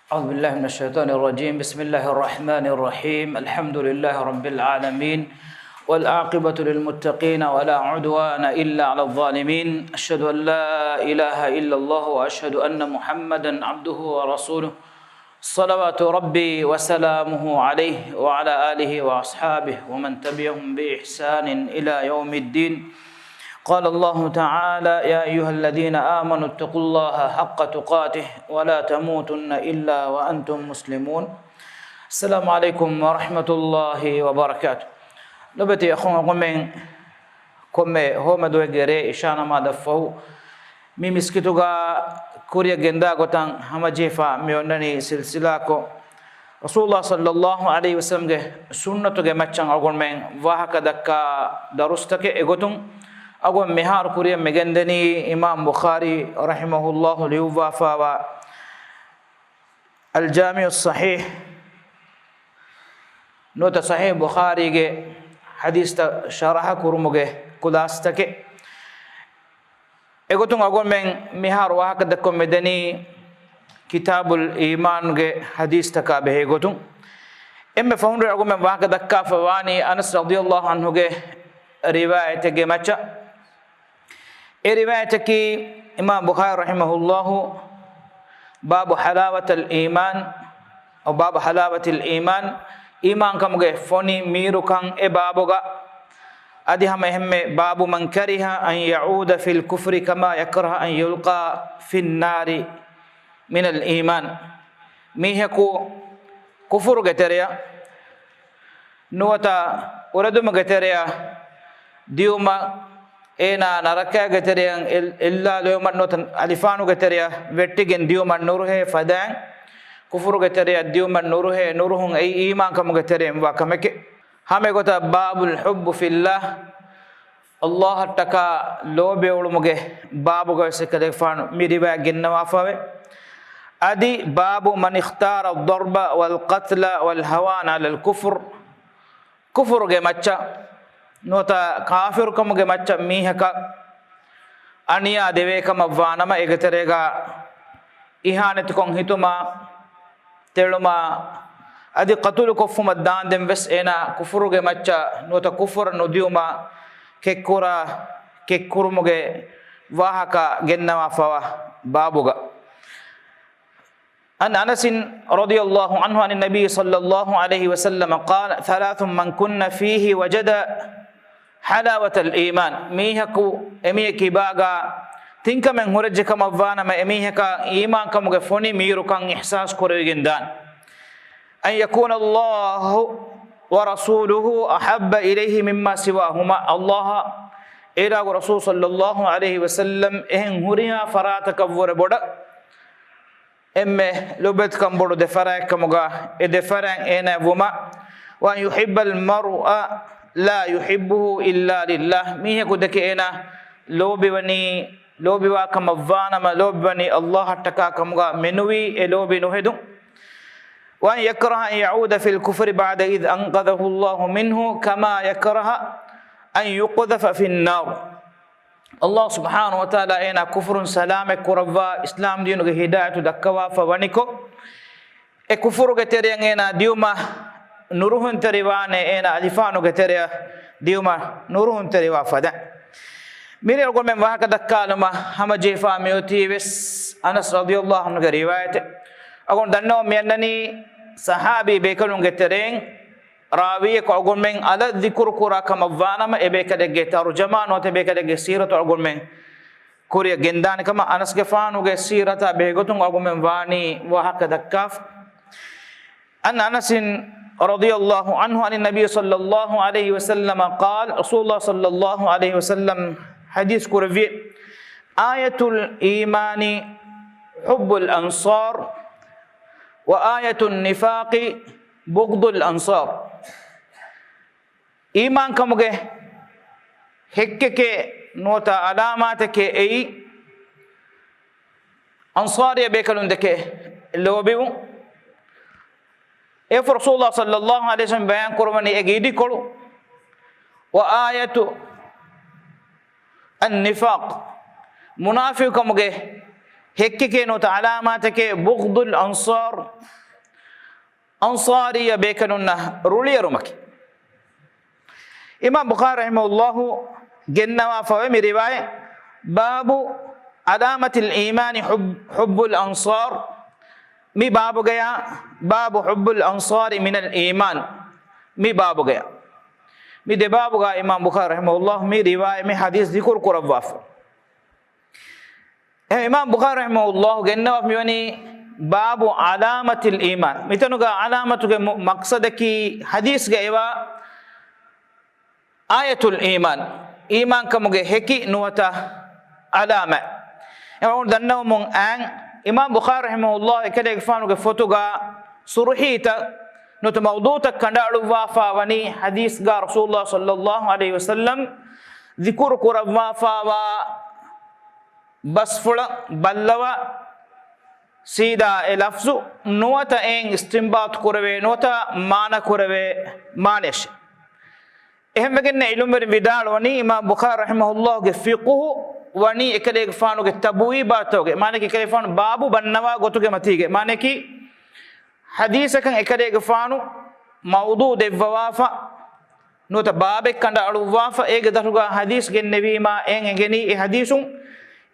أعوذ بالله من الشيطان الرجيم. بسم الله الرحمن الرحيم. الحمد لله رب العالمين والعاقبة للمتقين ولا عدوان إلا على الظالمين. أشهد أن لا إله إلا الله وأشهد أن محمدا عبده ورسوله صلوات ربي وسلامه عليه وعلى آله وأصحابه ومن تبعهم بإحسان إلى يوم الدين. قال الله تعالى: يا أيها الذين آمنوا اتقوا الله حق تقاته ولا تموتن إلا وأنتم مسلمون. السلام عليكم ورحمة الله وبركاته. لبتي أخونا كم هو مدوى جري إشانا ما دفعه مي مسكتوغا كوريا جندا غتان هما جيفا ميونني سلسلة رسول الله صلى الله عليه وسلم سنة مچان أقول من وهكذا درستك إغتون أقول مهار كوريا مجندني إمام بخاري رحمه الله ليوفا الجامع الصحيح نوت صحيح بخاري حديث شرح كرمجه كلاستك إغتون أقول من مهار وهكذا كمدني كتاب الإيمان حديث تكابه إغتون إما فهون أقول من وهكذا كافواني أنس رضي الله عنه رواية جمعة رواية كي إمام بخاري رحمه الله باب حلاوة الإيمان أو باب حلاوة الإيمان إيمان كم فوني ميرو كان بابوغا أدي هم باب من كره أن يعود في الكفر كما يكره أن يلقى في النار من الإيمان ميهكو كفر جتريا نوتا وردم جتريا ديوما ena naraka gateriyan illa loyman notan alifanu gateriya vettigen diuman nuruhe fadan kufuru gateriya diuman nuruhe nuruhun ay iman kam gateriyan wa kameke hame gota babul hubb fillah allah taka lobe ulumuge babu ga sekade fanu miriba ginnawa fawe adi babu man ikhtara ad-darba wal qatla wal hawan ala al kufr kufur ge macha nota kafir kam ge macha mihaka aniya deve kam avvanama egaterega ihanat kon hituma teluma adi qatul kufuma dan dem ves ena kufuru ge macha nota kufur nodiuma kekurumuge wahaka gennawa fawa babuga عن أنس رضي الله عنه عن النبي صلى الله عليه وسلم قال: ثلاث من كن فيه وجد حلاوة الإيمان ميهكو أميكي باغا تنك من هرجك مفانا ما أميهكا إيمان كمغفوني ميرو كان إحساس كوريجندان أن يكون الله ورسوله أحب إليه مما سواهما الله إلى رسول صلى الله عليه وسلم إن هريا فراتك وربودا لبت كم برو دفرع كمغا دفرع أنا وما وأن يحب المرء لا يحبه إلا لله ميه كودك أنا لوبي وكم فانا ما لوبي الله تكا كمغا منوي لوبي نهدو وأن يكره أن يعود في الكفر بعد إذ أنقذه الله منه كما يكره أن يقذف في النار الله سبحانه وتعالى أنا كفر سلامك كربا إسلام دينه هداية دكوا فوانيكو كفر كتيرين أنا ديوما نورهن تريوانه أنا ألفانو كتيريا ديوما نورهن تريوا فدا ميري أقول من واحد دكالما هم جيفا ميوتي بس أنس رضي الله عنه رواية أقول دنو مينني صحابي بيكلون كتيرين راوي ko agun men ala dhikr kura kam avana ma ebe kade ge tarjuma no te be kade ge sirat agun men kuriya gendani kama anas ge fanu ge sirata be gotun agun men wani wa hakada kaf an anas radiyallahu anhu an nabiy sallallahu alayhi wasallam qala rasulullah sallallahu alayhi wasallam hadith kurvi ayatul imani hubbul ansar wa ayatul nifaqi bughdul ansar ईमान कमुगे हेक्के के नोता अलामात के एई अंसारिया बेकलुंद के लोबिउ ए रसूलुल्लाह सल्लल्लाहु अलैहि वसल्लम बयान कुरबानी एगीडी कोळु व आयतु अन्निफाक मुनाफिक कमुगे hekkike no ta alamatake bughdul ansar ansariya bekanunna ruliyarumaki imam bukhari rahimahullahu gennawa fawe mi riwaya babu alamatil iman hubbul ansar mi babu gaya babu hubbul ansar min al iman mi babu gaya mi de babu ga imam bukhari rahimahullahu mi riwaya mi hadis zikur kurawaf imam bukhari rahimahullahu gennawa mi wani babu alamatil iman mitanuga alamatuge maqsadaki hadis ga ewa ayatul iman iman kamuge heki nuwata alama ewa dannaw mon an imam bukhari rahimahullah ekade fanuge fotuga suruhita nuta mawduta kandalu wafa wani hadis ga rasulullah sallallahu alaihi wasallam zikur kurawfa wa basfula ballawa sida e lafzu nuwata en istinbat kurave nuwata mana kurave manesh ehmegen ilumber vidal wani imam bukhari rahimahullah ge fiqh wani ekale fanu ge tabwibat ge mane ki ekale fanu babu bannawa gotuge matige mane ki hadith kan ekale ge fanu mawdu devwafa nuta babe kanda aluwafa ege daruga hadith gen nebima en engeni e hadithun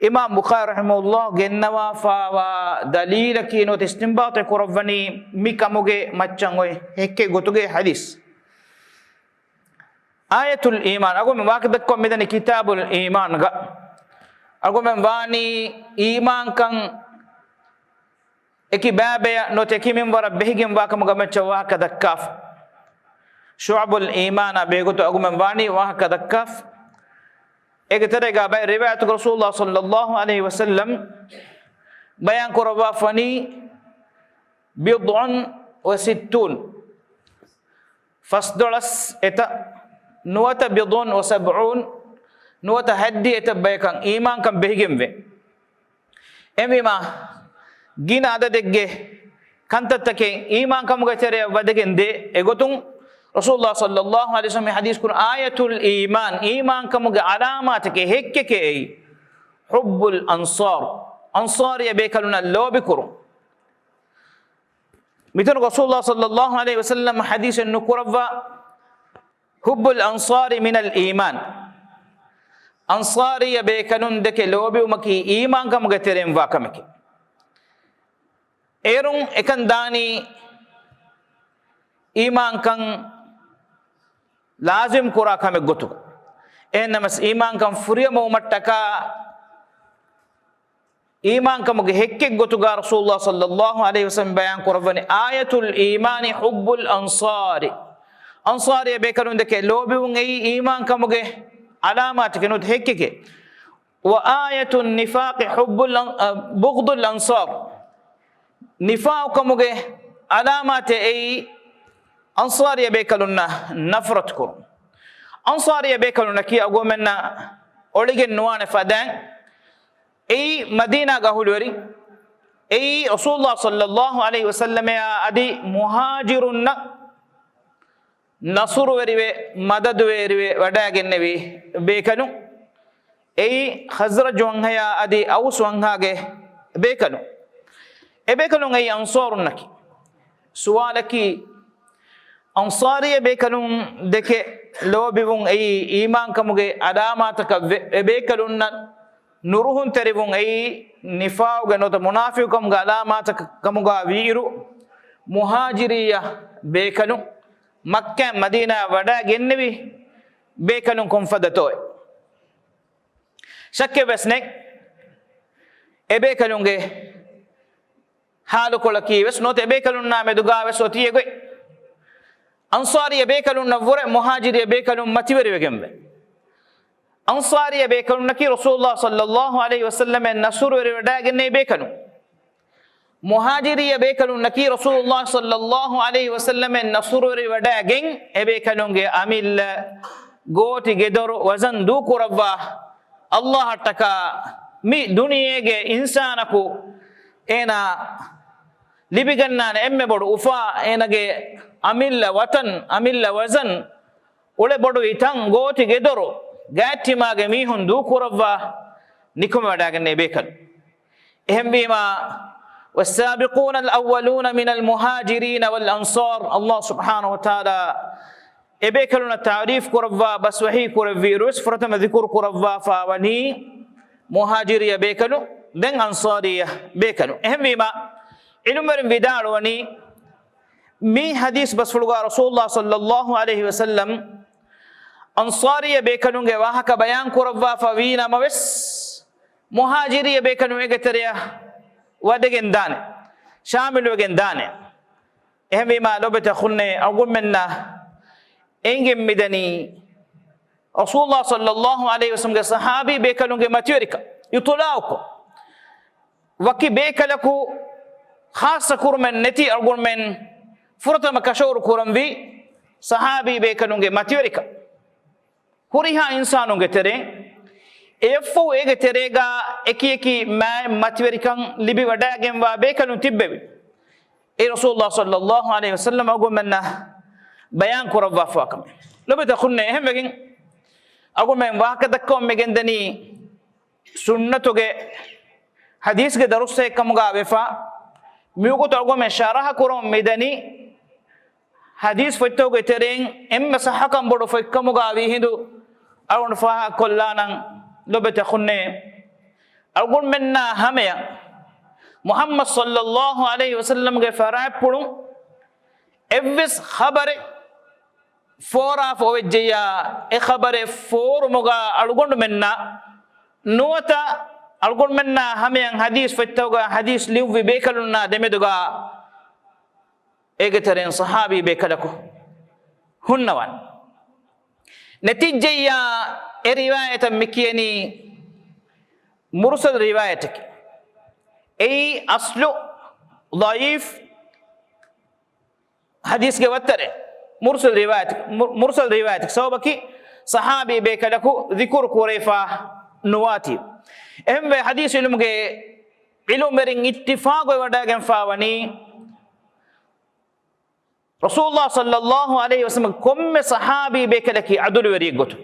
imam bukhari rahimahullah gennawa fawa dalila kino istinbat kurawani mikamuge maccangoy hekke gotuge hadith ayatul iman ago me waqt ko medani kitabul iman ga ago me wani iman kan eki babe no te kimin wara behigem wakamuga macca wa kadakaf shu'abul iman be goto ago me wani wa kadakaf ege terega bay riwayat rasulullah sallallahu alaihi wasallam bayan kurawa fani bid'un wa sittun fasdolas eta nuwata bid'un wa sab'un nuwata haddi eta baykan iman kan behigemve emima gina adadegge kantattake iman kamuga tere wadegende egotun rasulullah sallallahu alaihi wasallam hadis kun ayatul iman iman kamuga alamatake hekkeke ay hubbul ansar ansar ya bekaluna lobikuru mitun rasulullah sallallahu alaihi wasallam hadis nukurwa hubbul ansar min al iman ansar ya bekalun deke lobi umaki iman kamuga terem wakamake erun ekan dani iman kan lazim kura kame gotu enamas iman kan furiya mo mattaka iman kam ge hekke gotu ga rasulullah sallallahu alaihi wasallam bayan kurawani ayatul imani hubbul ansari ansari be kanun de ke lobi ngai iman kam ge alamat ke no hekke ke wa ayatul nifaq hubbul bughdul ansar nifaq kam ge alamat ay ansariya bekalunna nafrat kur ansariya bekalunna ki agomenna oligen nuwane fadan ei madina ga hulwari ei rasulullah sallallahu alaihi wasallam ya adi muhajirunna nasru weriwe madad weriwe wadagennewi bekanu ei khazraj wanhaya adi aus wanhage bekanu e bekanu ei ansarunaki sualaki ansariya bekalun deke lobibun ay iman kamuge adamataka bekalunna nuruhun teribun ay nifauga nota munafiqum ga adamataka kamuga wiru muhajiriya bekalu makkah madina wada gennevi bekalun konfadatoy shakke besnek e bekalunge halu kolaki wes nota bekalun na meduga wes otiye goy ansariya bekalun navure muhajiriya bekalun mativeri wegembe ansariya bekalun naki rasulullah sallallahu alaihi wasallam nasuru wedagenne bekalun muhajiriya bekalun naki rasulullah sallallahu alaihi wasallam nasuru wedagen e bekalunge amil goti gedoru wazan du kurabba allah taka mi duniyege insanaku ena libigannane emme bodu ufa enage amilla watan amilla wazan ule bodu itan goti gedoru gatti mage mihun du kurawwa nikuma wadaganne bekal إهم بما والسابقون الأولون من المهاجرين والأنصار الله سبحانه وتعالى إبيكلون التعريف كرفا بس وحي كرفيروس فرتم ذكر كرفا فاوني مهاجرية بيكلو دن أنصارية بيكلو إهم بما علم بدار وني مي حديث بس فلقى رسول الله صلى الله عليه وسلم أنصارية بيكلون جواهك بيان كرفا فوينا موس مهاجرية بيكلون إجتريا ودقن دانه شامل وجن دانه إهم بما لو بتخلني أقول منا إنجم مدني رسول الله صلى الله عليه وسلم صحابي بيكلون ماتيوريكا يطلعوكم وكي بيكلكو خاصة كرمن نتي أقول من فرطة مكشور كرم في صحابي بيكلون ماتيوريكا هوريها إنسانون ترى إفو إيجا تريغا إكي ما ماتيوريكان لبي وداعم وبيكلون تببي إيه رسول الله صلى الله عليه وسلم أقول منا بيان كرم وفاكم لو بتخلنا إهم بقين أقول من واحد كم مجندني سنة توجه حديث كدرس كم قابفا ميوكو تقول من شرح كرم مدني حديث فتوجه ترين إما صح كم بدو فكم قابي هندو أقول فها كلنا لو بتخلنا أقول منا هميا محمد صلى الله عليه وسلم كفراء بدو إفس خبر فورا فوجيا إخبار فور مغا ألقون منا نوتا ألقون منا هميان حديث فتوغا حديث ليو في بيكالنا دمدوغا إيجترين صحابي بيكالكو هنوان نتيجة يا رواية مكياني مرسل روايتك أي أصل ضعيف حديث كوتره مرسل روايتك سوبكي صحابي بيكلكو ذكر كوريفا نواتي اهم حديث علم مرين اتفاق وداغن فاوني رسول الله صلى الله عليه وسلم كم صحابي بيكلكي عدل وريغوتو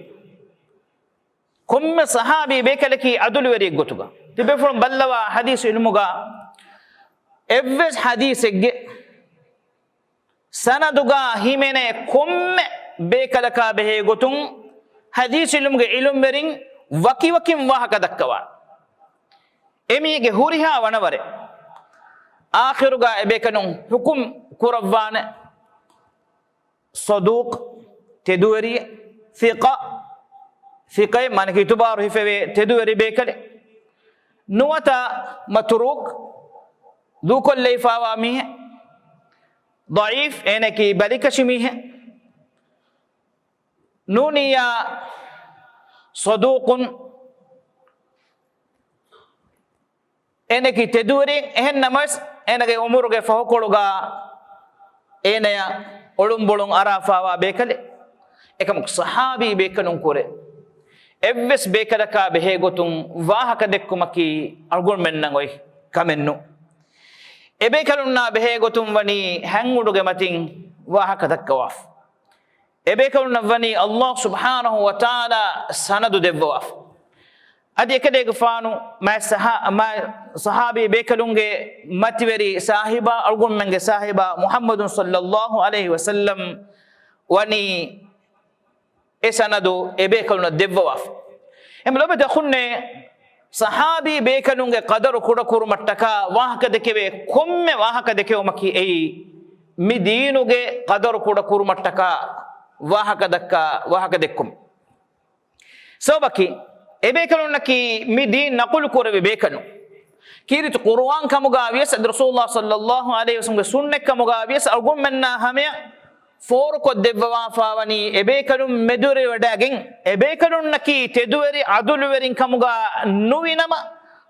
كم صحابي بيكلكي عدل وريغوتو تبفرم بلوا حديث علمغا افس حديث سندوغا هيمنه كم بيكلكا بهيغوتون حديث علم مرين وكي وكيم واهك دكوا اميغه هوريها ونوره آخرغا بيكنون حكم كربان صدوق تدوري ثقة مانك يتبارو هفوي تدوري بيكله نوتا متروك ذو كل فاواميه ضعيف انك بلك شميه نونيا صدوق انك تدوري ان نمس انك امورك فوقلغا انيا اولم بولون عرفاوا بكله ekam sahabi bekanun kore evves bekalaka behegotun wahaka dekkumaki algon mennangoi kamennu ebekalunna behegotun wani hanguduge matin wahaka dakkawaf ebekalunna wani Allah subhanahu wa ta'ala sanadu devwaf adi ekadege faanu ma sahabi bekalunge mativeri sahiba algon menge sahiba Muhammadun sallallahu alaihi wasallam wani esanadu ebekaluna devwaf emlobe takhunne sahabi bekalunge qadaru kudakuru mattaka wahaka dekeve komme wahaka dekew maki ei midinuge qadaru kudakuru mattaka wahaka dekkum sobaki ebekalunaki midin naqul kurave bekalu kirit qur'an kamuga avies rasulullah sallallahu alaihi wasallam sunne kamuga avies algum menna hamya for ko devwa fawani ebekalum medure wadagen ebekalun naki teduveri adulverin kamuga nuvinama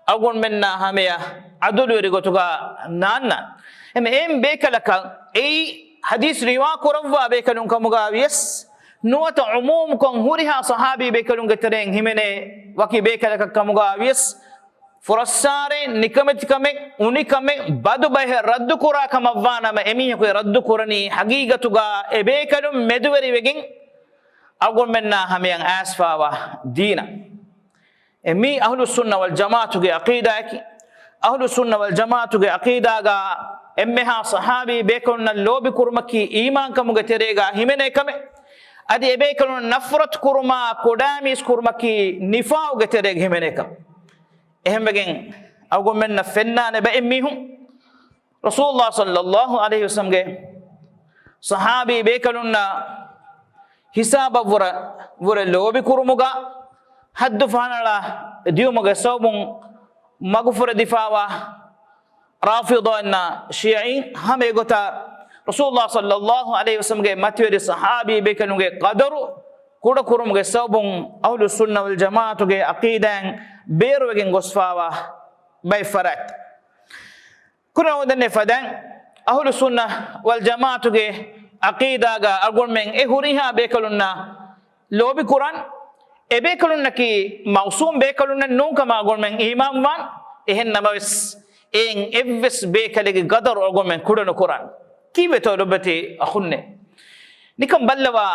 agun menna hameya adulveri gotuga nanna em bekalaka ei hadis riwa korawwa bekalun kamuga avies nuwata umum kon huriha sahabi bekalun getereng himene waki bekalaka kamuga avies furasare nikametikame unikame badu bahe raddu kura kamavana ma emihe ko raddu kurani hagigatuga ebekalum meduveri wegen agun menna hamyan asfawa dina emi ahlus sunna wal jamaatu ge aqida ki ahlu sunna wal jamaatuge aqidaga emmeha sahabi bekolna lobi kurmaki iman kamuge terega himene kame adi ebekolna nafrat kurma kodamis kurmaki nifauge terega himene kam ehembegen awgo menna fennane ba emmihum rasulullah sallallahu alaihi wasallam ge sahabi bekolna hisaba wura lobi kurmuga haddu fanala diumuge sawbun magfura difawa rafida inna shi'in hame gota rasulullah sallallahu alaihi wasallam ge matwedi sahabi bekalunge qadaru kuda kurumge sabun ahlu sunna wal jamaatu ge aqidan beruwegen gosfawa bay farat kuna wonne fadan ahlu sunna wal jamaatu ge aqida ga agolmen e huriha bekalunna lobi quran e bekalunna ki mawsum bekalunna non kama agolmen imam wan ehen namawes en evves bekalege gadar agolmen kudano quran kiwe to dobati akhunne nikam ballawa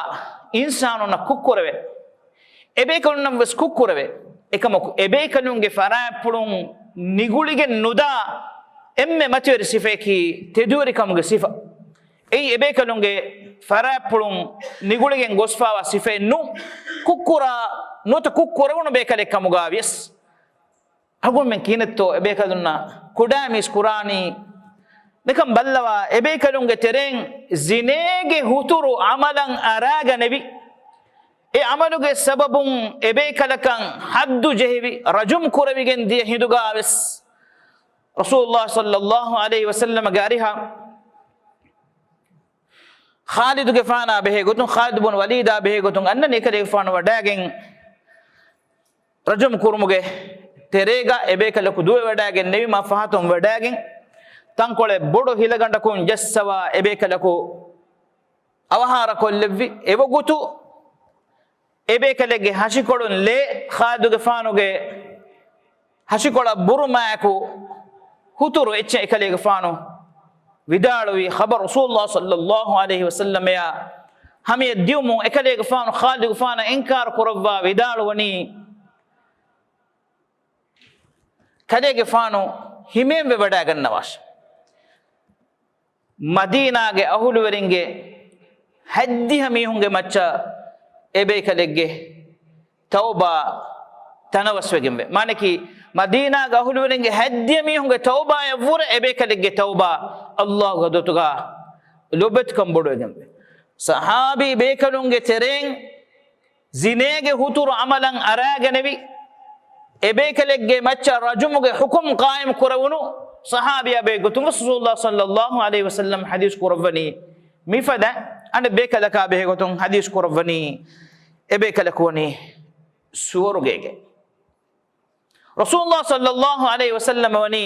insanu na kukkurave e bekalunna wes kukkurave ekamaku e bekalunge fara pulun nigulige nuda emme materi sifeki teduri kamuge sifa ei ebe kalunge fara pulun niguligen gosfawa sife nu kukkura nota kukkura wono be kale kamuga yes agon men kinetto ebe kalunna kudamis qurani nekam ballawa ebe kalunge tereng zinege huturu amalan araga nabi e amaluge sababun ebe kalakan haddu jehvi rajum kuravigen die hiduga yes rasulullah sallallahu alaihi wasallam gariha Khalid gefana behe gotun Khalid bin Walid behe gotun anna nekale gefana wadagen rajum kurmuge terega ebe kala ku duwe wadagen nevi ma fahatum wadagen tankole bodo hilaganda kun jassawa ebe kala ku awahara kollevvi evogutu ebe kalege hashikolun le Khalid gefanuge hashikola buruma ku huturu ecce ekale gefanu vidalwi khabar rasulullah sallallahu alaihi wasallam ya hame diumu ekale gfanu khalid gfana inkar kurva vidalwani kale gfanu himem wada gannawash madina ge ahulu weringe haddi hami hunge macha ebe kalege tauba tanawaswegembe maneki madina ga hulwenge haddiya mi hunge tauba ya vura ebe kalige tauba allah gadotuga lobet kam bodogembe sahabi be kalunge tereng zinege huturu amalan araga nabi ebe kalige macha rajumuge hukum qaim kurawunu sahabi abe gotum rasulullah sallallahu alaihi wasallam hadith kurawani mifada ande be kalaka be gotum hadith kurawani ebe kalakoni suwarugege rasulullah sallallahu alaihi wasallam wani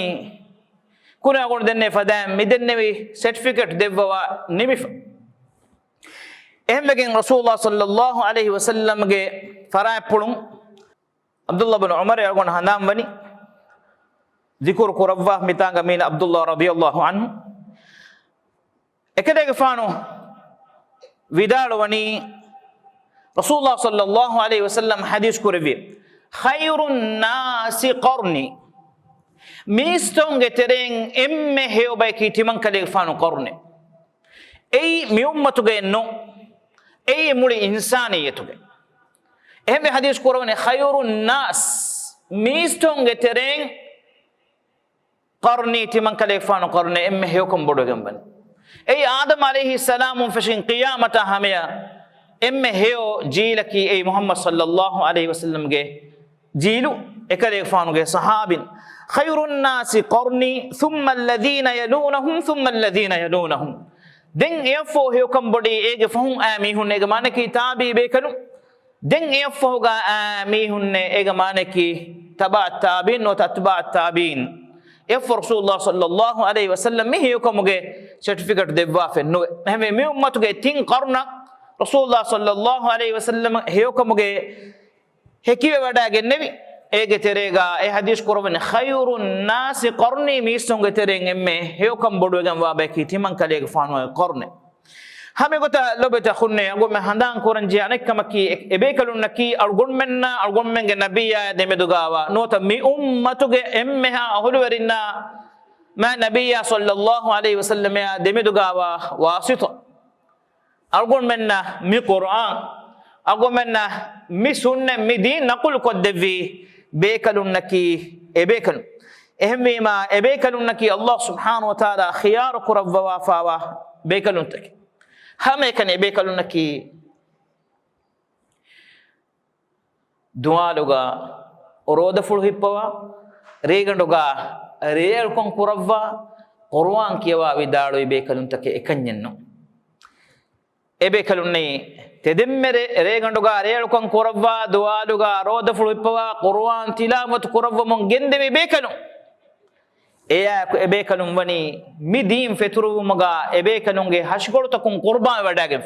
kuna gon denne fadam midennewi certificate devwa nimif ehmegen rasulullah sallallahu alaihi wasallam ge fara pulun abdullah bin umar yagon handam wani zikur ko rabwa mitanga min abdullah radhiyallahu anhu ekade ge fanu vidal wani rasulullah sallallahu alaihi wasallam hadith ko revi khairun nasi qarni mistonge tereng emme heobay kitiman kale fanu qarni ei mi ummatuge no ei muli insaniyatuge ehme hadith qur'ani khairun nas mistonge tereng qarni timan kale fanu qarni emme heokom bodogen ban ei adam alayhi salam fashin qiyamata hamia emme heo jilaki ei muhammad sallallahu alaihi wasallam ge jilu ekale fanuge sahabin khairun nasi qarni thumma alladhina yalunhum thumma alladhina yalunhum den efo he kambodi ege fahum ami hunne ge manaki tabi be kanu den efo ga ami hunne ege manaki taba tabin wa tatba tabin efo rasulullah sallallahu alaihi wasallam mi he kamuge certificate devwa fe no heme mi ummatuge tin qarna rasulullah sallallahu alaihi wasallam he kamuge hekiwe wadage nevi ege terega e hadith korobene khairun nasi qarni mi songe tereng emme heo kam bodo gam wa baki timan kale fanu qarne hame gota lobeta khunne agome handan koranji anekkamaki ebekalunaki algonmenge nabiya demedugawa nota mi ummatuge emmeha ahulwerinna ma nabiya sallallahu alaihi wasallam ya demedugawa wasita algonmenna mi qur'an agomenna mi sunna mi din naqul koddevi bekalunaki ebekalun ehmima ebekalunaki Allah subhanahu wa ta'ala khiyar kurawwa fawa bekaluntaki hame kan ebekalunaki dualuga oroda ful hippawa reganduga reel kon kurawwa qur'an kiyawa widaalo ebekaluntake ekanyenno ebekalunni tedemmere reganduga reel kon kurawwa dualuga roda ful hippawa qur'an tilawat kurawwa mon gendeme bekalun eya ko ebekalun wani midim feturu maga ebekalunge hashgolta kun qurban wadage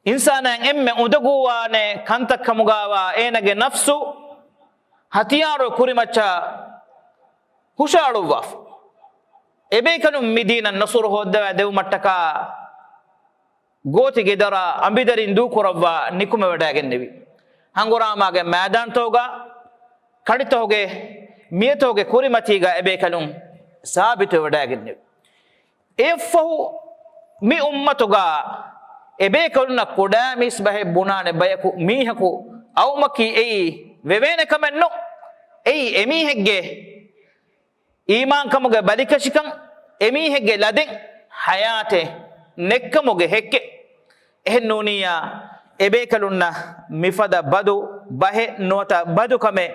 insana emme udaguwane kantakkamugawa enage nafsu hatiyaro kurimacha hushalu waf ebekalun midina nasur hodda dew mattaka goti gedara ambidarin du kurawwa nikume wadage nevi hanguramaage madan toga kaditoge miyatoge kurimatiga ebekalun sabito wadaginne efahu mi ummatuga ebekaluna kodamis bahe bunane bayaku mihaku awmaki ei vevene kamenno ei emihegge iman kamuge balikashikan emihegge laden hayate nekkamuge hekke ehennuniya ebekalunna mifada badu bahe nota badu kame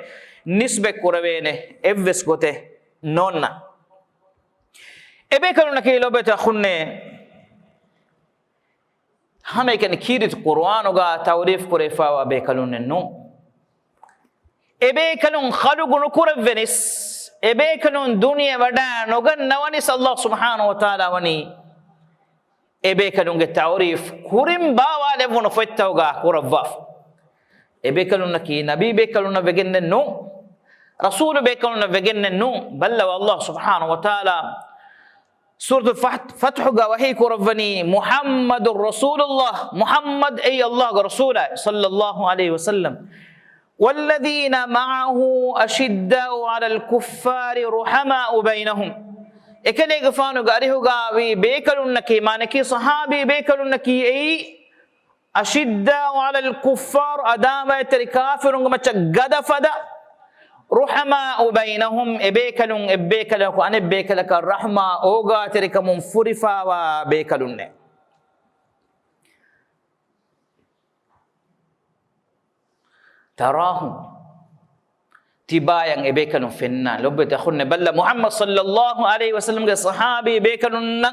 nisbe kurawene evves gote nonna ebekaluna ke lobeta khunne hame ken kirit qur'anu ga tawrif kurefa wa bekalun no ebekalun khalugun kurevenis ebekalun dunya wada nogan nawanis Allah subhanahu wa ta'ala wani ebekalun ge tawrif kurim bawa levun fettawga kurawaf ebekalun ki nabi bekalun vegenne no رسول بيكون وجن النوم بل والله سبحانه وتعالى سورة الفتح وهي كرفني محمد رسول الله محمد أي الله رسوله صلى الله عليه وسلم والذين معه أشداء على الكفار رحماء بينهم إكلي غفانو غاريه غاوي بيكلونكي مانكي صحابي بيكلونكي أي أشداء على الكفار أدامة الكافر ومتى غدفدا رحماء بينهم ابيكلون ابيكلك ان ابيكلك الرحمه اوغا ترك منفرفا وبيكلون تراهم تباين ابيكلون فينا لبت اخن بل محمد صلى الله عليه وسلم صحابي بيكلون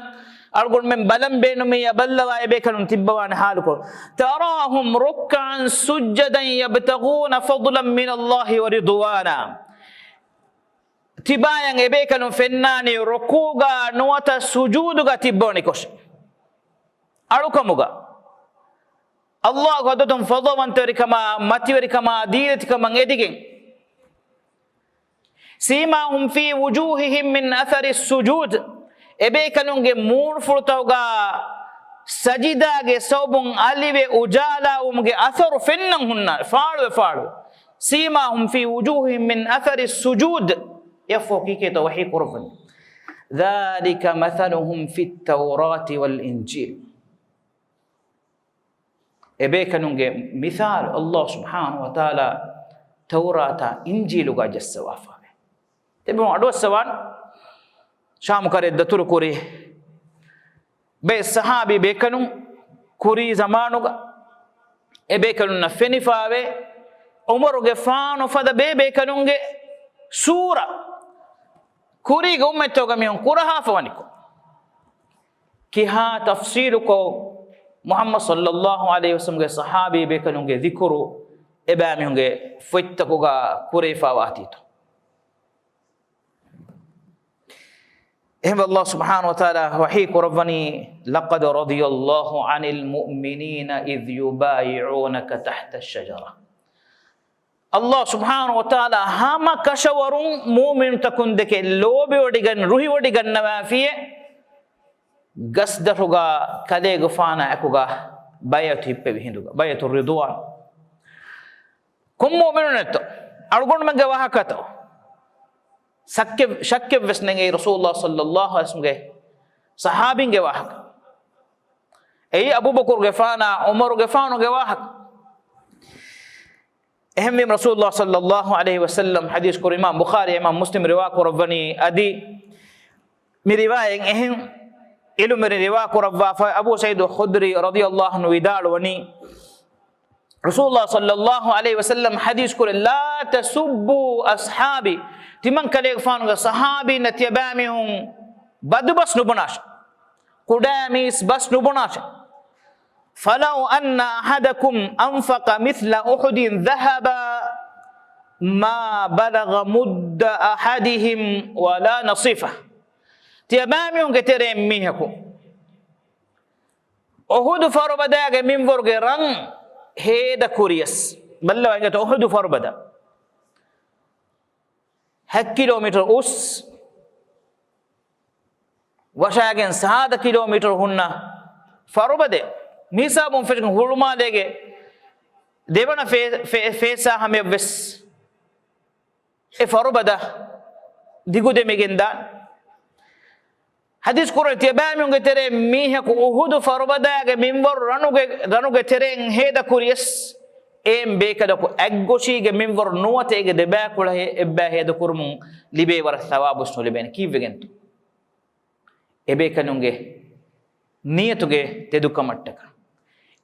أقول من بلم بينهم يبلغ ابيكلون تبوان حالكم تراهم ركعا سجدا يبتغون فضلا من الله ورضوانا تباين ابيكلون فناني ركوغا نوتا سجودغا تبوني كوش أروكموغا الله قدتم فضلا تركما ماتيركما ديرتكما نديكين سيماهم في وجوههم من أثر السجود ebekalunge moon furtawga sajidage sawbun alive ujala umge atharu fennan hunna faalu simahum fi wujuhihim min athari sujud yafuki ke tawhi qurban dhalika mathaluhum fi at-taurati wal injil ebekalunge mithal Allah subhanahu wa ta'ala taurata injiluga jassawafa tebon ado sawan شام करे दतुर कोरे बे सहाबी बेकनु कुरी जमानुगा ए बेकनु न फेनिफावे उमर गे फानो फद बे बेकनुगे सूरा कुरी गे उम्मतो गे मियन कुरहा फवनिको कि हा तफसील को मोहम्मद सल्लल्लाहु अलैहि वसल्लम गे सहाबी बेकनुगे जिक्रो एबा मियंगे फइतकोगा कुरे फावाती तो إهم الله سبحانه وتعالى وحيك ربني لقد رضي الله عن المؤمنين إذ يبايعونك تحت الشجرة الله سبحانه وتعالى هما كشورون مؤمن تكون دك لوبي وديغن روحي وديغن نوافيه gasdaruga kale gufana akuga bayatu hippe hinduga bayatu ridwan kum mu'minuneto algon menge wahakato shakke vesnenge rasulullah sallallahu alaihi wasallam sahabinge wahak ei abu bakr gefana umar gefano ge wahak ehem rasulullah sallallahu alaihi wasallam hadis ko imam bukhari imam muslim riwaya ko rabbani adi mi riwaya ehem ilmu riwaya ko rabba abu sa'id al-khudri radhiyallahu anhu idalwani rasulullah sallallahu alaihi wasallam hadis ko la tasubbu ashabi timan kale gefano ge sahabi natiyabamihum badu bas nubunash kudamis bas nubunash falau anna ahadakum anfaqa mithla uhudin dhahaba ma balagha mudda ahadihim wala nasifah tiyabamihum getere mihaku uhud farobada ge minvorge rang heda kuriyas balla wangata uhud farobada 1 kilometer us washagen 7 kilometer hunna farobade misabun fetken hulmalege devana fesa hame ves e farobada digude megenda hadis qur'an tibami ngetere mihe ko uhud farobada ge minbor ranuge tereng heda kuriyas em bekada ko aggoshi ge minbor nuwate ge deba ko ebba heda kurmun libe war thawabus no liben kivegen ebe kanunge niyatuge teduka mattaka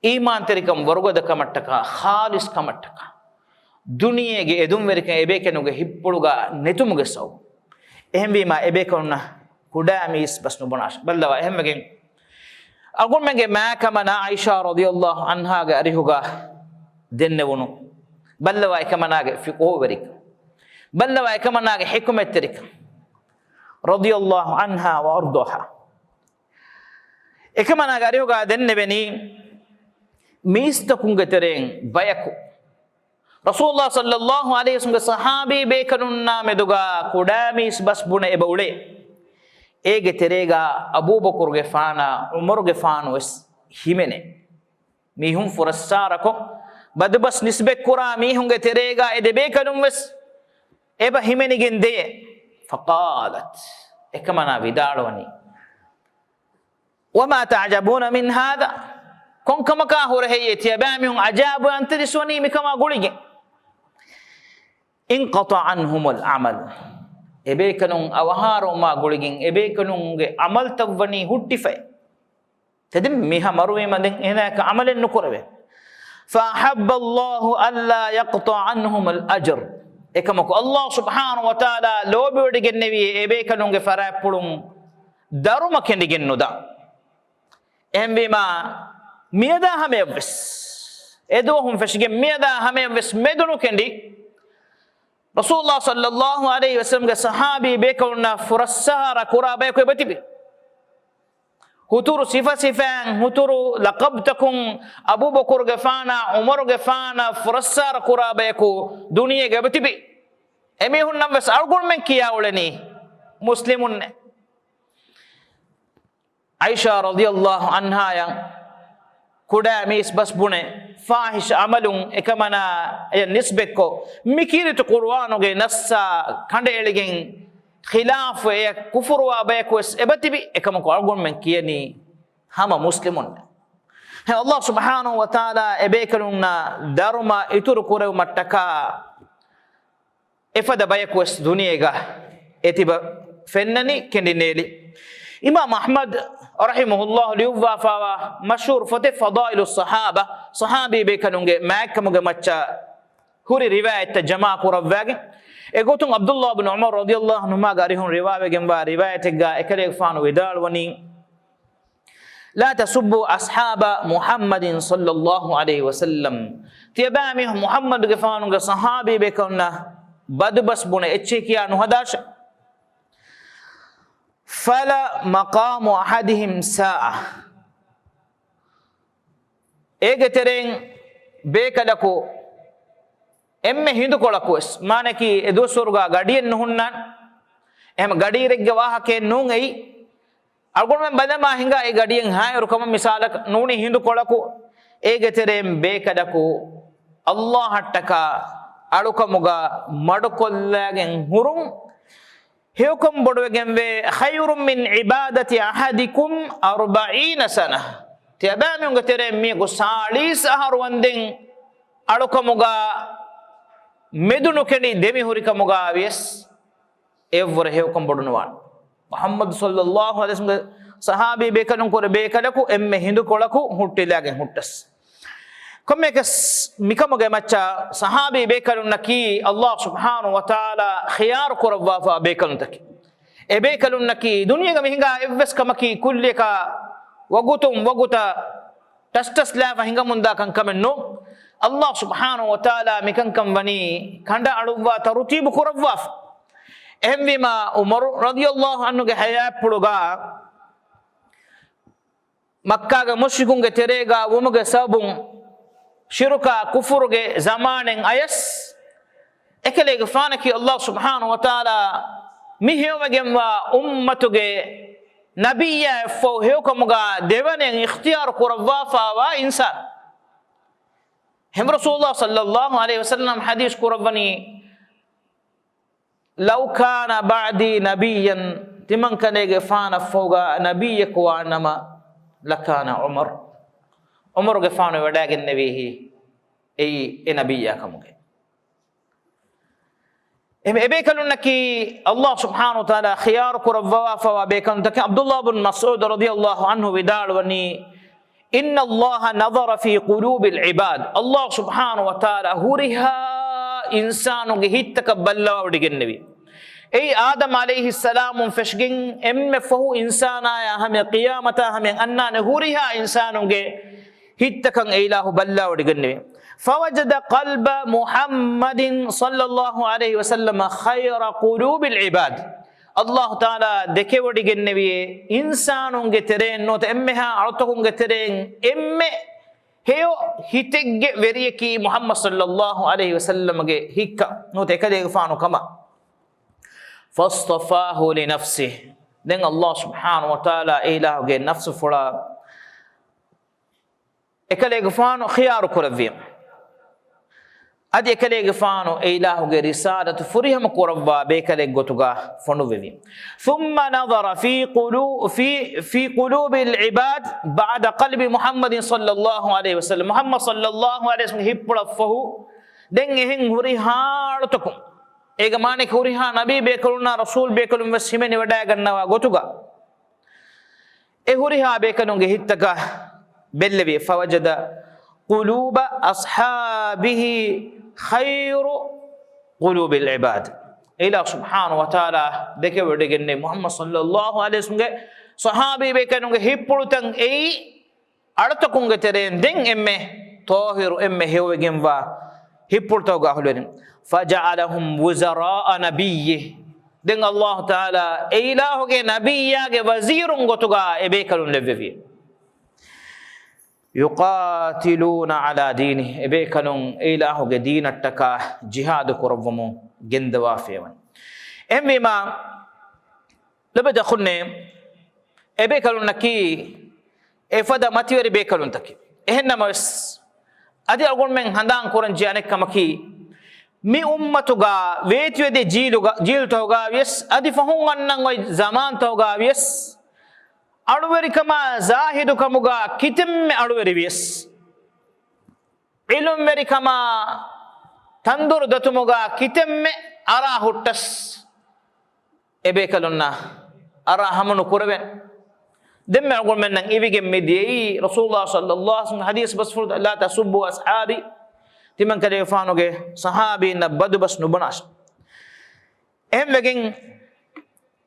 iman terikam wargoda mattaka khalis kamattaka duniyege edum verika ebe kanunge hippuluga netumuge saw ehembi ma ebe kanuna kudamis basnu bonash ballawa ehemegen agun menge ma kamana aisha radhiyallahu anha ga arihuga dennewunu ballawa kamanage fiqo verik ballawa kamanage hikmet terik radhiyallahu anha wa ardaha ekamana gariyoga dennebeni mistakunge tereng bayaku rasulullah sallallahu alaihi wasallam sahabi bekanunna meduga kudamis basbune ebule ege terega abu bakr ge fana umar ge fanu himene mihum furassarako badbas nisbe kura mihum ge terega ede bekanum wes eba himene gende faqalat ekamana vidalwani wama ta'jabuna min hadha kon kama ka hore heyeti abamihum ajabu antriswani mikama gulige inqata anhum al-amal ebe kanun awharo ma guligin ebe kanun ge amal tawani huttifay tedim miha marwe maden ena ka amalen nukurbe fa habba allah alla yaqta anhum al-ajr ekamako allah subhanahu wa ta'ala lobe gennevi ebe kanun ge fara pulum daruma kendigennuda embima miyada hameves edohum feshige miyada hameves medunu kendi rasulullah sallallahu alaihi wasallam ga sahabi bekawna furassara qurabe ko batibi huturu sifan huturu laqabtakum abu bakr gafana umar gafana furassara qurabe ko duniya ga batibi emi hunnam bas argun men kiya ulani muslimun Aisyah radhiyallahu anha yang kudamis bas bune fahish amalun ekamana ya nisbekko mikiritu qur'anu ge nassa kande eligen khilaf ya kufur wa bayko ebatibi ekamako argon men kiyani hama muslimun ha Allah subhanahu wa ta'ala ebekanuna daruma ituru kurew mattaka efada bayko duniyega etiba fennani kendineli imam ahmad rahimahullah liuwafa mashhur fate fadailus sahaba sahabi bekanunge makkamuge macha huri riwayat jamaa kurawage egotung abdullah ibn umar radhiyallahu anhu ma garihun riwayage ba riwayat ga ekale fanu widalwani la tasubbu ashaba muhammadin sallallahu alaihi wasallam tiyabami muhammad ge fanu ge sahabi bekanna badbas bune echikiya nu hadash fala maqamu ahadihim sa'a ege tereng bekalako emme hindu kolako manaki edo surga gadiyen nuhunnan em gadirege wahake nun ei algon men badama hinga e gadiyen hayru kama misalak nuni hindu kolaku ege terem bekadaku Allah hattaka alukamuga madukollagen hurum heukum bodwegen ve khayrum min ibadati ahadikum 40 sana tiabami unga terem mi go 40 aharwanden alukamuga medunu kedi demi hurikamuga avies evvor heukum bodunwan Muhammad sallallahu alaihi wasallam sahabi bekanun kor bekadaku emme hindu kolaku huttilagen huttas komme kes mikamuge macha sahabi bekanun naki Allah subhanahu wa taala khiyar korwa fa bekanun taki e bekanun naki duniya ga mihinga evves kamaki kulleka waguta tastas la fa hinga munda kan kamenno Allah subhanahu wa taala mikan kam wani kanda aluwa tarutib korwa ehmima Umar radhiyallahu anhu ge hayat puluga Makkah ga mushrikun ge terega wumuge sabun shirka kufur ge zamanen ayas ekele ge fanaki Allah subhanahu wa taala mi hewegen wa ummatu ge nabiyya fo hewkamuga devanen ikhtiyar kurwa fa wa insan hem Rasulullah sallallahu alaihi wasallam hadis kurwani law kana ba'di nabiyyan timan kanege fana foga nabiyya ko anama lakana Umar ge fana wadagen nevihi ei nabiyya kamuge ebe kalun naki Allah subhanahu wa taala khiyar kurwa fa be kan tak Abdullah bin Mas'ud radhiyallahu anhu widalwani inna Allah nadhara fi qulubil ibad Allah subhanahu wa taala huriha insanu ge hittaka balla wadigen nevi ei Adam alayhi salam fashgin emme fahu insana ya hame qiyamata hame anna huriha insanu ge hittakan ilahu balla wadigen nevi فوجد قلب محمد صلى الله عليه وسلم خير قلوب العباد الله تعالى دكودي النبي انسان ترين نوت امها عرتكم ترين ام هيو هيتج وريكي محمد صلى الله عليه وسلم هيك نوت كده فانو كما فاصطفاه لنفسه دين الله سبحانه وتعالى اله نفس فلا اكله فانو خيار كربيم adi ekale fano ilahu ge risalatu furiham qurba be kale gotuga fonu vevi thumma nadhara fi qulub al ibad ba'da qalbi Muhammad sallallahu alaihi wasallam Muhammad sallallahu alaihi wasallam hippula fahu den ehin huri halutukum ega mane huri ha nabi be kaluna rasul be kalum wasimene wada gannawa gotuga e huri ha be kanunge hittaka bellevi fawajada قلوب أصحابه خير قلوب العباد إله سبحانه وتعالى دكوا بدكني محمد صلى الله عليه وسلم صحابي بكنوا هيبولتن أي أرتكون كترين دين إمه طاهر إمه هو جنبا هيبولتوا قهلين فجعلهم وزراء نبيه دين الله تعالى إله نبيه وزير قطعا إبيكلون لبيه يقاتلون على دينه ابيكنون اله دين التكا جهاد كربمو جندوا فيون امما لبدا خني ابيكلون نكي افدا ماتيوري بيكلون تكي اهنما ادي اغون من هندان كورن جانك كمكي مي امتوغا ويتيودي جيل توغا ويس ادي فهون نن زمان توغا ويس aluverikama zahidu kamuga kitemme aluverivies ilum verikama tandur datumuga kitemme ara huttas ebe kalonna ara hamunu kurben demme agol men nang ibige mediyei Rasulullah sallallahu alaihi wasallam hadis basfur la tasubbu ashabi timan kale fanuge sahabi nabadu bas nubanas emegen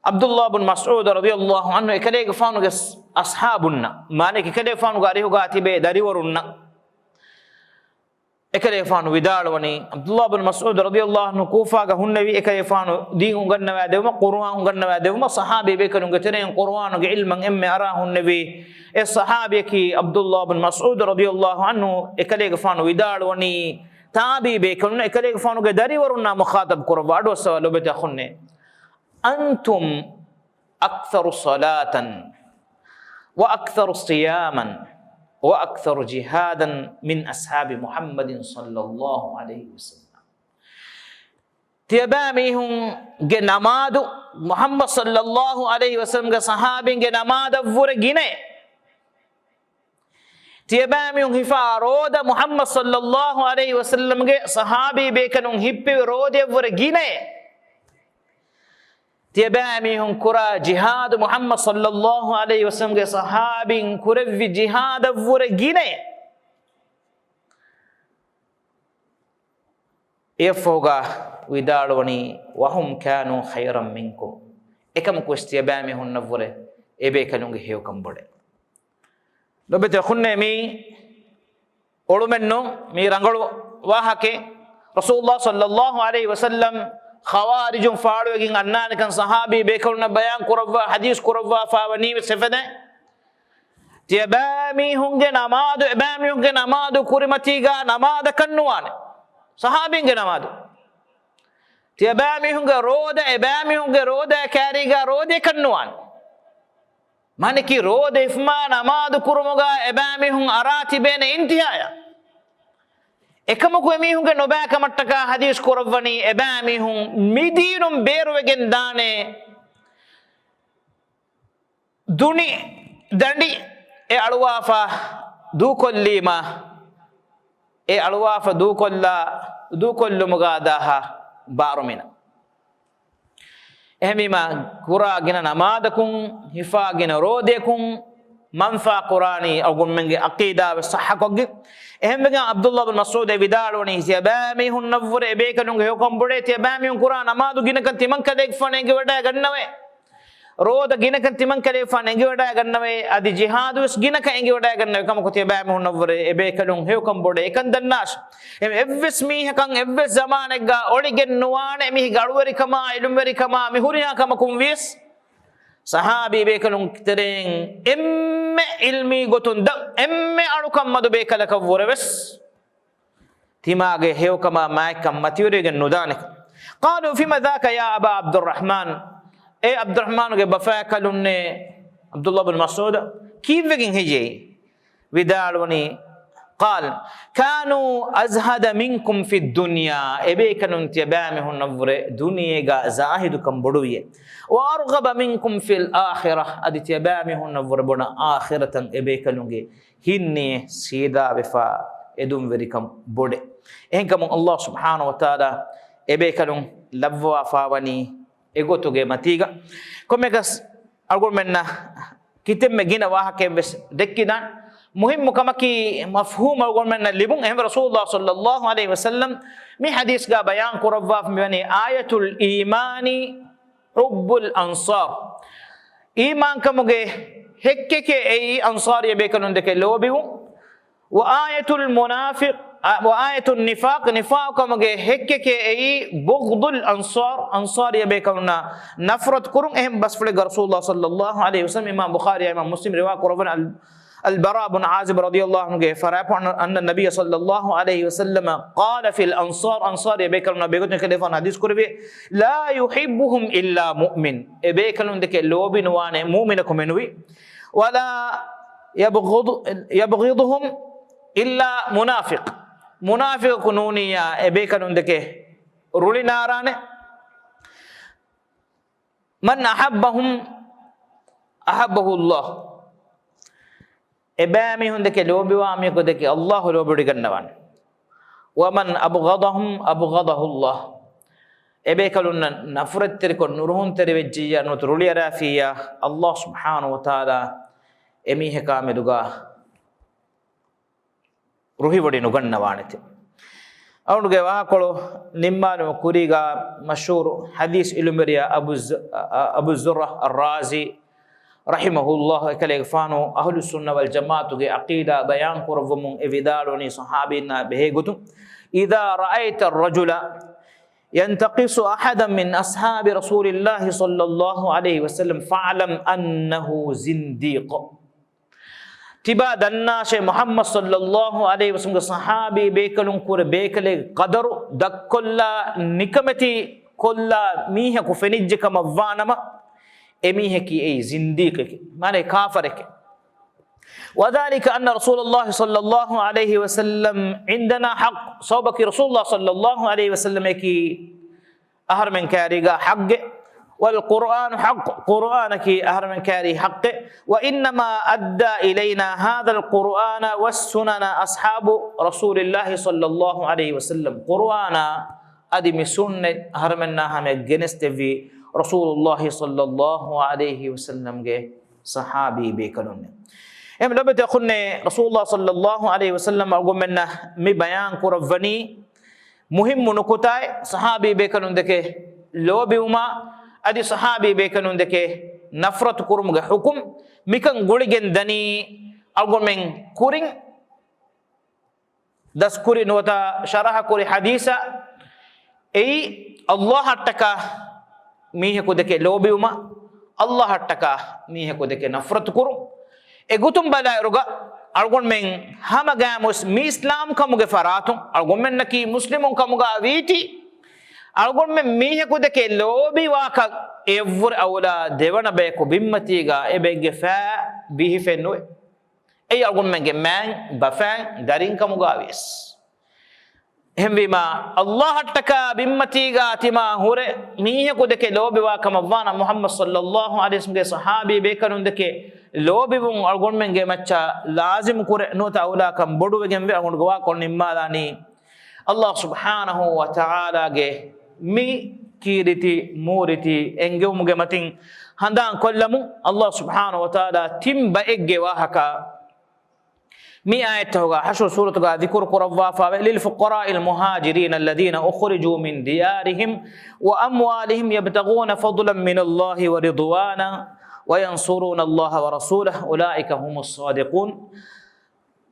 Abdullah bin Mas'ud radhiyallahu anhu ekale gefanu ges ashabunna mane ekale fanu gari hoga tibe dari warunna ekale fanu widalwani Abdullah bin Mas'ud radhiyallahu anhu kufa ga hunnawi ekale fanu di unganna wadewma Qur'an unganna wadewma sahabi be kanu gatene Qur'an ga ilman emme ara hunnawi e sahabi ki Abdullah bin Mas'ud radhiyallahu anhu ekale gefanu widalwani tabi be kanu ekale gefanu ga dari warunna mukhatab qurba ado sawalo beta khunne أنتم أكثر صلاة وأكثر صياما وأكثر جهادا من أصحاب محمد صلى الله عليه وسلم. تيباميهم جنامادو محمد صلى الله عليه وسلم صحابين جناماد فرجينه. تيباميهم هفا رودا محمد صلى الله عليه وسلم صحابي بيكنون هبي رودا فرجينه. تيباميهم كرا جهاد محمد صلى الله عليه وسلم صحابين كرا في جهاد فرجينه. يفوقا وداروني وهم كانوا خيرا منكم. إكم كوستيباميهم نفوره إبيكلونغ هيوكم بوده. لو بتخونه مي أولمنو مي رانغلو واهكي رسول الله صلى الله عليه وسلم خوارج فاروغين أنان كان صحابي بيكلنا بيان كروا حديث كروا فاوني سفده. تيباميهم نمادو إباميهم نمادو كريمتيغا نماد كنوان صحابين نمادو. تيباميهم رودا إباميهم رودا كاريغا رودا كنوان مانكي رودا إفما نمادو كرموغا إباميهم أراتي بين انتهايا. එකමකු එමිහුන්ගේ නොබෑකමට්ටක හදීස් කොරවනි එබෑමිහුන් මිදීනුම් බේරුවගෙන් දානේ දුනි දණ්ඩි ඒ අලුවාෆා දූකොල්ලීම ඒ අලුවාෆා දූකොල්ලුමුගාදාහ බාරුමින එහෙමීම කුරාගෙන නමාදකුන් හිෆාගෙන රෝදයකුන් منفع قراني او من عقيده وصححكوغ اهم عبد الله بن مسعود بدالوني سيبامي هن نفر ابيكنو هيكم بودي تيبامي قران امادو گينك تيمن كدك فنيگ ودا گننوي رود گينك تيمن كدك فنيگ ودا گننوي ادي جهاد وس گينك انگي ودا گننوي كم كو تيبامي هن نفر ابيكنو هيكم بودي اكن دناش evs mi hakan evs zamanega oligen nuwane mi galuweri kama ilumweri kama mi huriya kama kum wis sahabi bekalun tereng emme ilmi gotun da emme alukam madu bekalaka vorewes timage hewkama maikam matiwregen nudanek qalu fima dhaka ya aba abdurrahman e abdurrahman ge bafakalunne abdullah bin mas'ud kivegen heje vidalwani قال كانوا أزهد منكم في الدنيا إبيكنون تيبامه النفر دنيا زاهدكم بدوية وأرغب منكم في الآخرة أدي تيبامه النفر بنا آخرة إبيكنون هني سيدا بفا إدوم وريكم بودي إنكم الله سبحانه وتعالى إبيكنون لبوا فاوني إغوتوغي ماتيغا كوميكس أقول منا كتب مجينا واحد كيف دكيدان مهم كما كي مفهوم أقول من اللبون هم رسول الله صلى الله عليه وسلم من حديث قا بيان قربا من آية الإيمان حب الأنصار إيمان كمجه هكك أي أنصار يبيكنون دك لوبيو وآية المنافق وآية النفاق نفاق كمجه هكك أي بغض الأنصار أنصار يبيكنون نفرت كرون هم بس فلق رسول الله صلى الله عليه وسلم إمام بخاري إمام مسلم رواية قربا البراء بن عازب رضي الله عنه فرأى أن النبي صلى الله عليه وسلم قال في الأنصار أنصار يبيكلون بيقولون كلفان حديث كربي لا يحبهم إلا مؤمن يبيكلون دك لوبين وان مؤمنكم منوي ولا يبغضهم إلا منافق منافق كنونيا يبيكلون دك رولي نارانه من أحبهم أحبه الله إبامي هندك لوبي وامي كدك الله لوبي جنوان ومن أبغضهم أبغضه الله إبيكلون نفرت تركون نورهم تريبجيا نترولي رافيا الله سبحانه وتعالى إميه كامدوغا روحي ودي نغنوانت أونغا واكلو نيمانو كوريغا مشهور حديث إلومريا أبو الزرة الرازي رحمه الله كليفانو أهل السنة والجماعة عقيدة بيان كرفمون إفدالوني صحابينا بهيغتو إذا رأيت الرجل ينتقص أحدا من أصحاب رسول الله صلى الله عليه وسلم فاعلم أنه زنديق تبا دناش محمد صلى الله عليه وسلم صحابي بيكلون كور بيكل قدر دكلا نكمتي كلا ميها كفنيج كما فانما එමිහෙකි ඒ සින්දීකෙකි මානේ කාෆරෙකි وذلك أن رسول الله صلى الله عليه وسلم عندنا حق صوبك رسول الله صلى الله عليه وسلم كي أهر من كاريغا حق والقرآن حق قرآنك أهر من كاري حق وإنما أدى إلينا هذا القرآن والسنن أصحاب رسول الله صلى الله عليه وسلم قرآن أدم سنة أهر منها مجنست في رسول الله صلى الله عليه وسلم صحابي بيكلون ام لبت قلنا رسول الله صلى الله عليه وسلم أقول منا مي بيان كرفني مهم نكتاي صحابي بيكلون دكه لو بيوما ادي صحابي بيكلون دكه نفرت كرمغ حكم ميكن غوليген دني أقول من كورين دس كوري نوتا شرح كوري حديثا اي الله حتكا ميه کو دکه لو بيوما الله حتكا ميه کو دکه نفرت كرم egutum bala ruga algon men hama gamus mi islam kamuge faratum algon men naki muslimun kamuga aviti algon men mihe ku deke lobi waka evur awla devana be ko bimmatiga ebege fa bihi fenno ay algon men ge man bafan darin kamuga avis hembima allah hattaka bimmatiga tima hure mihe ku deke lobi waka mavana muhammad sallallahu alaihi wasallam ge sahabi be kanun deke ಲೋಬಿವುಂ ಅಳ್ಗೊಂಡ್ಮೆಂಗೆ ಮಚ್ಚ ಲಾಜಿಮ್ ಕುರೆ ನೋತ ಅವಲ ಕಂ ಬೊಡುವೆಗೆಂಬೆ ಅಳ್ಗೊಂಡು ಗವಾ ಕೊಂಡು ನಿಮ್ಮಾದಾನಿ ಅಲ್ಲಾಹ್ ಸುಬ್ಹಾನಹು ವ ತಆಲಾಗೆ ಮಿ ಕಿ ರೀತಿ ಮೂ ರೀತಿ ಎಂಗೆ ಮುಗೆ ಮತಿಂ ಹಂದಾಂ ಕೊಲ್ಲಮು ಅಲ್ಲಾಹ್ ಸುಬ್ಹಾನಹು ವ ತಆಲಾ ತಿಂಬ ಎಗ್ಗೆ ವಾಹಕ مي آية توغا حشو سورة ذكر قربا للفقراء المهاجرين الذين أخرجوا من ديارهم وأموالهم يبتغون فضلا من الله ورضوانا وينصرون الله ورسوله أولئك هم الصادقون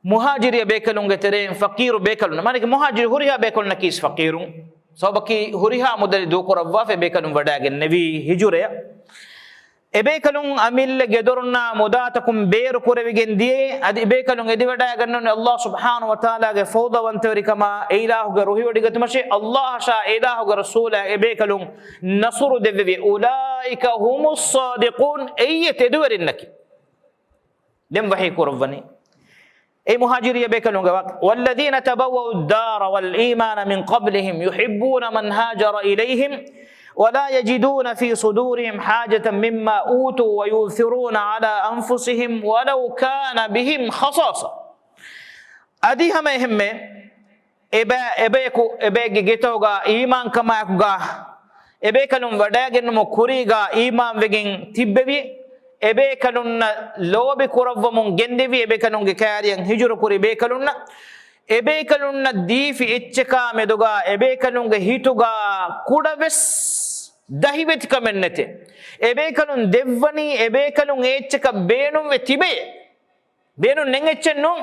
مهاجر يبيكلون ترين فقير بيكلون مالك مهاجر هريها بيكلون نكيس فقير سوبكي هريها مدل دوكر وافه بيكلون وداغ النبي هجرة ebeykalun amille gedorna mudatakum beru kurevigen die adi ebeykalun edi wada gannon Allah subhanahu wa taala ge fawda wanteri kama ilahu ge ruhi wadi gatmashi Allah sha ilahu ge rasul ebeykalun nasru devvi ulaika humus sadiqun ayat edwerinnaki dem wahi kurvani ay muhajiri ebeykalun ge walladhina tabawwa'u ad-dara wal imana min qablihim yuhibbuna man hajara ilayhim ولا يجدون في صدورهم حاجة مما أوتوا ويؤثرون على أنفسهم ولو كان بهم خصاصة أدي هم إباك جيتوغا إيمان كما يكوغا إباكلون وداغن مكوريغا إيمان وغن تببي إباكلون لوبي كورفمون جندبي إباكلون كاريان هجر كوري إباكلون එබේකලුන්න දීෆි එච්චකා මෙදුගා එබේකලුන්ගේ හිතුගා කුඩවෙස් දහිවෙති කමෙන් නැතේ එබේකලුන් දෙව්වනි එබේකලුන් එච්චක බේනුම් වෙ තිබේ බේනුම් නෙන් එච්චෙන්නු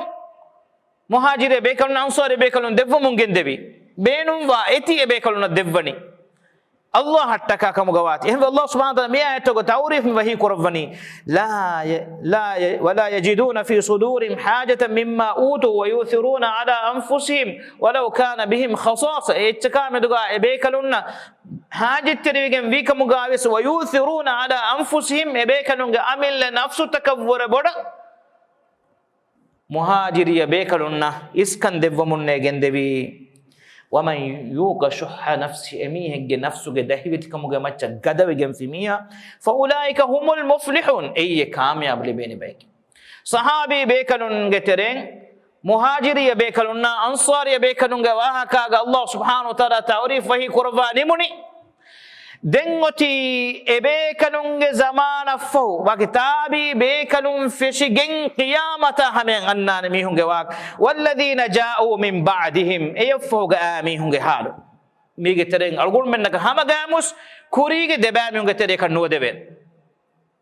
මුහාජිර එබේකලුන් අන්සාර එබේකලුන් දෙව්වමුන්ගෙන් දෙවි බේනුම් වා එති එබේකලුන් දෙව්වනි الله حتى كمغوات إن الله سبحانه وتعالى مياه تعريف وهي كرفني ولا يجدون في صدورهم حاجة مما أوتوا ويؤثرون على أنفسهم ولو كان بهم خصاصة إتكام دعاء بيكلون حاجة تريجم بيك مغاوس ويؤثرون على أنفسهم بيكلون أمل نفس تكبر بڑا مهاجري بيكلون إسكن دبومن نجندبي ومن يوق شح نفسه أميه نفسه دهيت كموجا ماتش قدوي جم في مية فأولئك هم المفلحون أي كامياب لبين بيك صحابي بيكلون جترين مهاجري بيكلون أنصاري بيكلون جواها كاغ الله سبحانه وتعالى تعريف وهي قرباني مني دنگوتي ابيكلون زمان فو وكتابي بيكلون فيشين قيامة همين أنان ميهون جواك والذين جاءوا من بعدهم ايفوغ آميهون جهالو ميجي ترين أقول منك هما جاموس كوريجي دباميهون جتري كنو دبين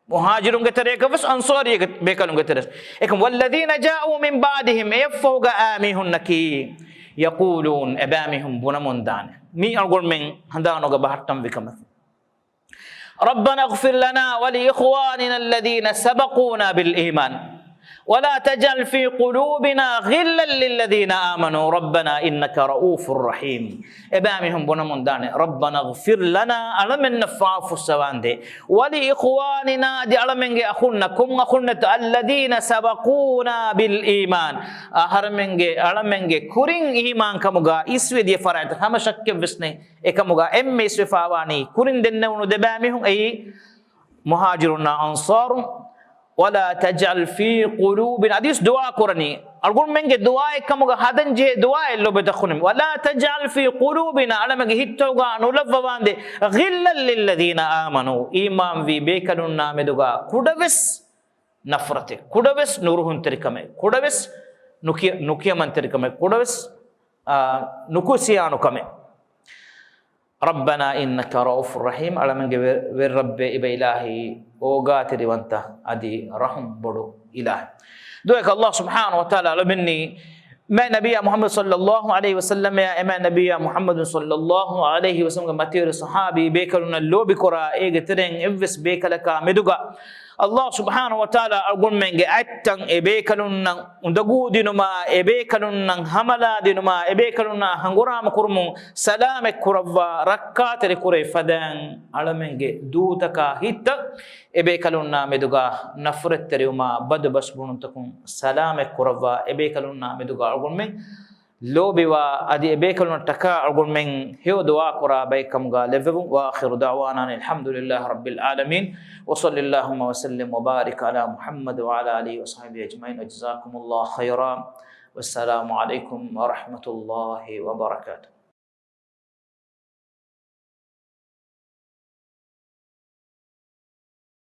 مهاجرون جتري كفس أنصاري بيكلون جتري لكن والذين جاءوا من بعدهم ايفوغ آميهون نكي يقولون أبامهم بنمون دان مي أقول من هندانو جبهتم بكمث ربنا اغفر لنا ولإخواننا الذين سبقونا بالإيمان ولا تجعل في قلوبنا غلا للذين آمنوا ربنا إنك رؤوف رحيم إبامهم بنمون داني ربنا اغفر لنا ألمن نفعف السواند ولإخواننا دي ألمن أخونا كم أخونا الذين سبقونا بالإيمان أهرمن ألمن كورين إيمان كمغا إسوي دي فرعت هم شك بسني إكمغا إم إسوي فاواني كورين دنونو دبامهم أي مهاجرون أنصار ولا تجعل في قلوبنا حديث دعاء قراني أقول منك دعاء كم هذا جه دعاء اللي بتخونم ولا تجعل في قلوبنا على ما هيتوغا نولفوان ده غلا للذين آمنوا إيمان في بيكلون نامدوغا كودبس نفرته كودبس نورهن تركمه كودبس نكيا من تركمه كودبس نكوسيانو كمه ربنا إنك رؤوف رحيم على من رب إلهي أوغاتري وانت أدي رحم بدو إله دوك الله سبحانه وتعالى لمني ما نبي محمد صلى الله عليه وسلم يا إمام نبي محمد صلى الله عليه وسلم ماتير صحابي بيكلنا اللو بكرة إيجا ترين إفس بيكلك مدوغا الله سبحانه وتعالى أقول من أتن إبيكلنا ندقو دينما إبيكلنا هملا دينما إبيكلنا هنغرام كرمو سلامك كرفا ركات ركوري فدان على من دوتك هيت إبيكلنا مدوغا نفرت تريوما بد بس بنتكم سلامك كرفا إبيكلنا مدوغا أقول من لو بوا أدي إبيكلنا تكا أقول من هيو دعاء كرا بيكم غالبهم وآخر دعوانا الحمد لله رب العالمين وصلى اللهم وسلم وبارك على محمد وعلى آله وصحبه أجمعين وجزاكم الله خيرا والسلام عليكم ورحمة الله وبركاته.